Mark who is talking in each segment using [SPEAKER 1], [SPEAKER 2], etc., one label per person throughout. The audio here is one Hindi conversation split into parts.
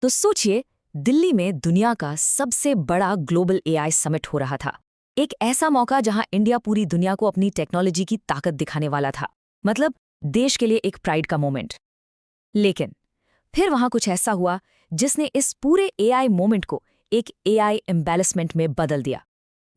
[SPEAKER 1] तो सोचिए, दिल्ली में दुनिया का सबसे बड़ा ग्लोबल एआई समिट हो रहा था। एक ऐसा मौका जहां इंडिया पूरी दुनिया को अपनी टेक्नोलॉजी की ताकत दिखाने वाला था। मतलब देश के लिए एक प्राइड का मोमेंट। लेकिन फिर वहां कुछ ऐसा हुआ जिसने इस पूरे एआई मोमेंट को एक एआई एम्बैरेसमेंट में बदल दिया।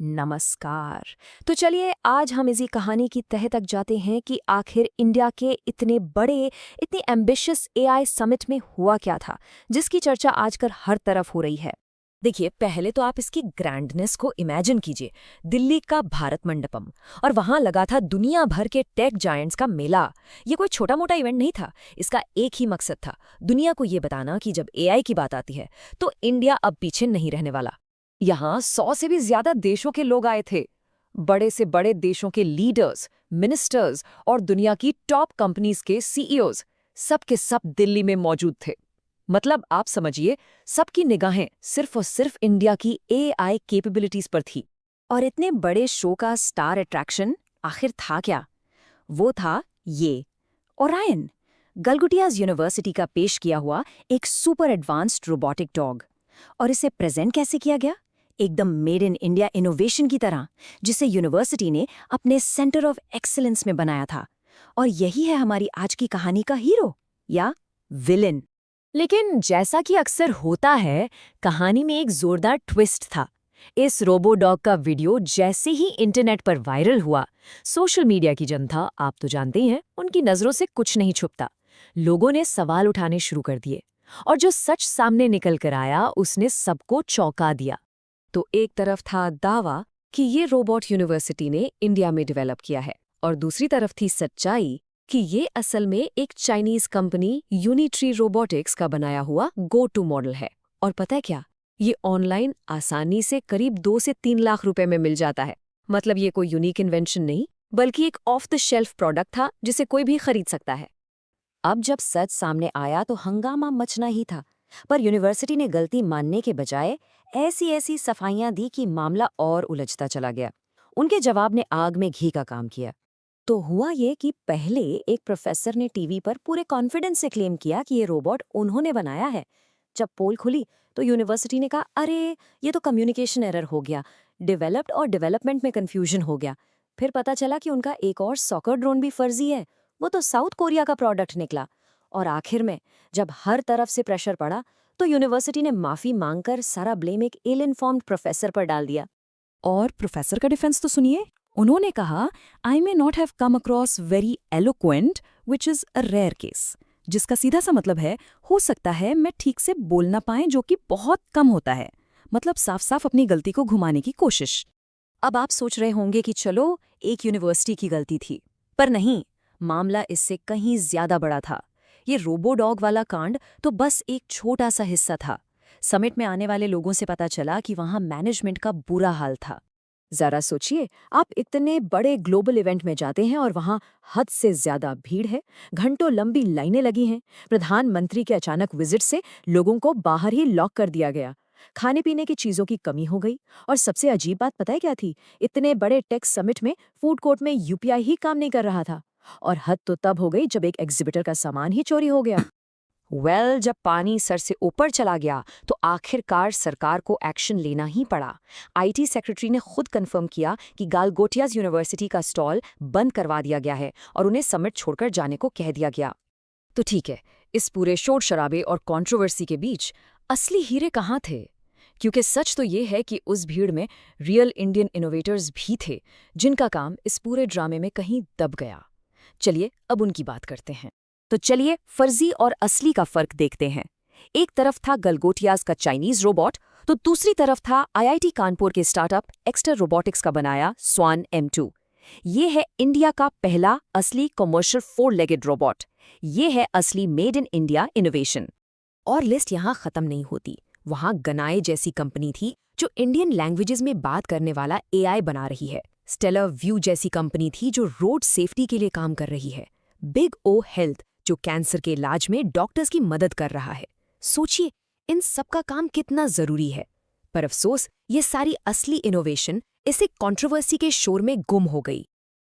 [SPEAKER 1] नमस्कार। तो चलिए आज हम इसी कहानी की तह तक जाते हैं कि आखिर इंडिया के इतने बड़े, इतने एम्बिशियस एआई समिट में हुआ क्या था, जिसकी चर्चा आजकल हर तरफ हो रही है। देखिए, पहले तो आप इसकी ग्रैंडनेस को इमेजिन कीजिए। दिल्ली का भारत मंडपम, और वहां लगा था दुनिया भर के टेक जायंट्स का मेला। ये कोई छोटा मोटा इवेंट नहीं था। इसका एक ही मकसद था, दुनिया को ये बताना कि जब एआई की बात आती है तो इंडिया अब पीछे नहीं रहने वाला। यहाँ 100 से भी ज्यादा देशों के लोग आए थे। बड़े से बड़े देशों के लीडर्स, मिनिस्टर्स और दुनिया की टॉप कंपनीज के सीईओज, सब के सब दिल्ली में मौजूद थे। मतलब आप समझिए, सबकी निगाहें सिर्फ और सिर्फ इंडिया की एआई कैपेबिलिटीज पर थी। और इतने बड़े शो का स्टार अट्रैक्शन आखिर था क्या? वो था ये ओरायन, गलगोटियाज यूनिवर्सिटी का पेश किया हुआ एक सुपर एडवांस्ड रोबोटिक डॉग। और इसे प्रेजेंट कैसे किया गया? एकदम मेड इन इंडिया इनोवेशन की तरह, जिसे यूनिवर्सिटी ने अपने सेंटर ऑफ एक्सीलेंस में बनाया था। और यही है हमारी आज की कहानी का हीरो या विलेन। लेकिन जैसा कि अक्सर होता है, कहानी में एक जोरदार ट्विस्ट था। इस रोबो डॉग का वीडियो जैसे ही इंटरनेट पर वायरल हुआ, सोशल मीडिया की जनता, आप तो जानते ही हैं, उनकी नजरों से कुछ नहीं छुपता। लोगों ने सवाल उठाने शुरू कर दिए, और जो सच सामने निकल कर आया उसने सबको चौंका दिया। तो एक तरफ था दावा कि ये रोबोट यूनिवर्सिटी ने इंडिया में डेवलप किया है, और दूसरी तरफ थी सच्चाई कि ये असल में एक चाइनीज कंपनी यूनिट्री रोबोटिक्स का बनाया हुआ गो टू मॉडल है। और पता है क्या, ये ऑनलाइन आसानी से करीब 2 से 3 लाख रुपए में मिल जाता है। मतलब ये कोई यूनिक इन्वेंशन नहीं, बल्कि एक ऑफ द शेल्फ प्रोडक्ट था जिसे कोई भी खरीद सकता है। अब जब सच सामने आया तो हंगामा मचना ही था। पर यूनिवर्सिटी ने गलती मानने के बजाय ऐसी ऐसी सफाइयां दी कि मामला और उलझता चला गया। उनके जवाब ने आग में घी का काम किया। तो हुआ ये कि पहले एक प्रोफेसर ने टीवी पर पूरे कॉन्फिडेंस से क्लेम किया कि ये रोबोट उन्होंने बनाया है। जब पोल खुली तो यूनिवर्सिटी ने कहा, अरे ये तो कम्युनिकेशन एरर हो गया, डेवलप्ड और डेवलपमेंट में कंफ्यूजन हो गया। फिर पता चला कि उनका एक और सॉकर ड्रोन भी फर्जी है, वो तो साउथ कोरिया का प्रोडक्ट निकला। और आखिर में जब हर तरफ से प्रेशर पड़ा तो यूनिवर्सिटी ने माफी मांगकर सारा ब्लेम एक इल इन्फॉर्म्ड प्रोफेसर पर डाल दिया। और प्रोफेसर का डिफेंस तो सुनिए। उन्होंने कहा, I may not have come across very eloquent, which is a rare case. जिसका सीधा सा मतलब है, हो सकता है मैं ठीक से बोल ना पाए, जो कि बहुत कम होता है। मतलब साफ साफ अपनी गलती को घुमाने की कोशिश। अब आप सोच रहे होंगे कि चलो, एक यूनिवर्सिटी की गलती थी। पर नहीं, मामला इससे कहीं ज्यादा बड़ा था। ये रोबोडॉग वाला कांड तो बस एक छोटा सा हिस्सा था। समिट में आने वाले लोगों से पता चला कि वहां मैनेजमेंट का बुरा हाल था। जरा सोचिए, आप इतने बड़े ग्लोबल इवेंट में जाते हैं और वहां हद से ज्यादा भीड़ है, घंटों लंबी लाइनें लगी हैं। प्रधानमंत्री के अचानक विजिट से लोगों को बाहर ही लॉक कर दिया गया। खाने पीने की चीजों की कमी हो गई। और सबसे अजीब बात पता है क्या थी? इतने बड़े टेक समिट में फूड कोर्ट में यूपीआई ही काम नहीं कर रहा था। और हद तो तब हो गई जब एक एग्जिबिटर का सामान ही चोरी हो गया। जब पानी सर से ऊपर चला गया तो आखिरकार सरकार को एक्शन लेना ही पड़ा। आईटी सेक्रेटरी ने खुद कंफर्म किया कि गालगोटियाज यूनिवर्सिटी का स्टॉल बंद करवा दिया गया है और उन्हें समिट छोड़कर जाने को कह दिया गया। तो ठीक है, इस पूरे शोर शराबे और कंट्रोवर्सी के बीच असली हीरे कहाँ थे? क्योंकि सच तो ये है कि उस भीड़ में रियल इंडियन इनोवेटर्स भी थे, जिनका काम इस पूरे ड्रामे में कहीं दब गया। चलिए अब उनकी बात करते हैं। तो चलिए फर्जी और असली का फर्क देखते हैं। एक तरफ था गलगोटियाज का चाइनीज रोबोट, तो दूसरी तरफ था आईआईटी कानपुर के स्टार्टअप एक्स्टर रोबोटिक्स का बनाया स्वान M2। ये है इंडिया का पहला असली कमर्शियल 4-लेगेड रोबोट। ये है असली मेड इन इंडिया इनोवेशन। और लिस्ट यहाँ खत्म नहीं होती। वहाँ गनाए जैसी कंपनी थी जो इंडियन लैंग्वेजेस में बात करने वाला एआई बना रही है। स्टेलर व्यू जैसी कंपनी थी जो रोड सेफ्टी के लिए काम कर रही है। बिग ओ हेल्थ जो कैंसर के इलाज में डॉक्टर्स की मदद कर रहा है। सोचिए, इन सब का काम कितना जरूरी है। पर अफसोस, ये सारी असली इनोवेशन इसे कंट्रोवर्सी के शोर में गुम हो गई।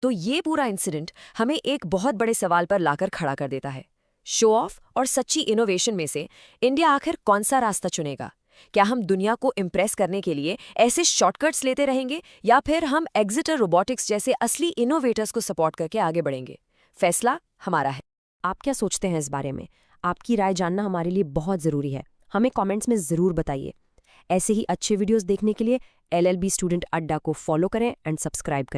[SPEAKER 1] तो ये पूरा इंसिडेंट हमें एक बहुत बड़े सवाल पर लाकर खड़ा कर देता है।
[SPEAKER 2] शो ऑफ और सच्ची इनोवेशन में से इंडिया आखिर कौन सा रास्ता चुनेगा? क्या हम दुनिया को इम्प्रेस करने के लिए ऐसे शॉर्टकट्स लेते रहेंगे या फिर हम एग्जिटर रोबोटिक्स जैसे असली इनोवेटर्स को सपोर्ट करके आगे बढ़ेंगे? फैसला हमारा है।
[SPEAKER 3] आप क्या सोचते हैं इस बारे में? आपकी राय जानना हमारे लिए बहुत ज़रूरी है। हमें कमेंट्स में ज़रूर बताइए। ऐसे ही अच्छे वीडियोस देखने के लिए LLB स्टूडेंट अड्डा को फॉलो करें एंड सब्सक्राइब करें।